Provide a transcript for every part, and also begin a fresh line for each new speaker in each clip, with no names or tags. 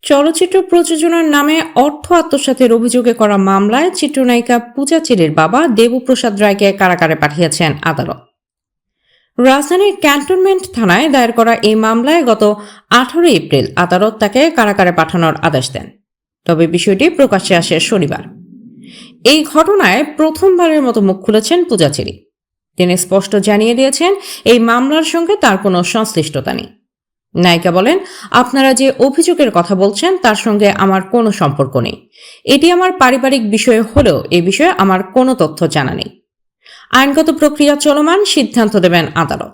চলচ্চিত্র প্রযোজনার নামে অর্থ আত্মসাতের অভিযোগে করা মামলায় চিত্রনায়িকা পূজা চেরির বাবা দেবপ্রসাদ রায়কে কারাগারে পাঠিয়েছেন আদালত। রাজধানীর ক্যান্টনমেন্ট থানায় দায়ের করা এই মামলায় গত 18 এপ্রিল আদালত তাকে কারাগারে পাঠানোর আদেশ দেন। তবে বিষয়টি প্রকাশ্যে আসে শনিবার। এই ঘটনায় প্রথমবারের মতো মুখ খুলেছেন পূজা চেরি। তিনি স্পষ্ট জানিয়ে দিয়েছেন এই মামলার সঙ্গে তার কোনো সংশ্লিষ্টতা নেই। নায়িকা বলেন, আপনারা যে অভিযোগের কথা বলছেন তার সঙ্গে আমার কোনো সম্পর্ক নেই। এটি আমার পারিবারিক বিষয় হলেও এ বিষয়ে আমার কোনো তথ্য জানা নেই। আইনগত প্রক্রিয়া চলমান, সিদ্ধান্ত দেবেন আদালত।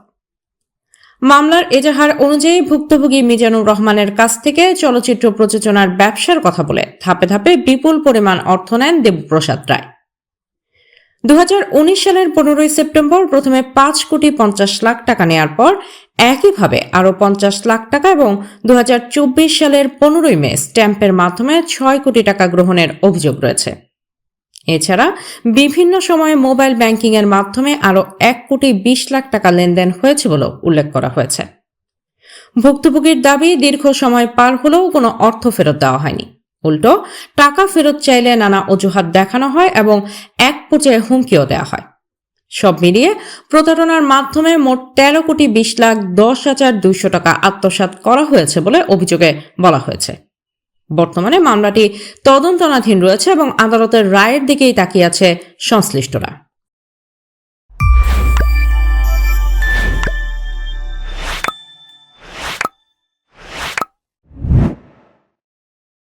মামলার এজাহার অনুযায়ী ভুক্তভোগী মিজানুর রহমানের কাছ থেকে চলচ্চিত্র প্রযোজনার ব্যবসার কথা বলে ধাপে ধাপে বিপুল পরিমাণ অর্থ নেন দেবপ্রসাদ রায়। 2019 সালের 15 সেপ্টেম্বর প্রথমে 5,50,00,000 টাকা নেয়ার পর একইভাবে আরও 50 লাখ টাকা এবং 2024 সালের 15 মে স্ট্যাম্পের মাধ্যমে 6 কোটি টাকা গ্রহণের অভিযোগ রয়েছে। এছাড়া বিভিন্ন সময়ে মোবাইল ব্যাংকিং এর মাধ্যমে আরও 1,20,00,000 টাকা লেনদেন হয়েছে বলেও উল্লেখ করা হয়েছে। ভুক্তভোগীর দাবি, দীর্ঘ সময় পার হলেও কোনো অর্থ ফেরত দেওয়া হয়নি। উল্টো টাকা ফেরত চাইলে নানা অজুহাত দেখানো হয় এবং এক পর্যায়ে হুমকিও দেওয়া হয়। সব মিলিয়ে প্রতারণার মাধ্যমে মোট 13,20,10,200 টাকা আত্মসাৎ করা হয়েছে বলে অভিযোগে বলা হয়েছে। বর্তমানে মামলাটি তদন্তনাধীন রয়েছে এবং আদালতের রায়ের দিকেই তাকিয়ে আছে সংশ্লিষ্টরা।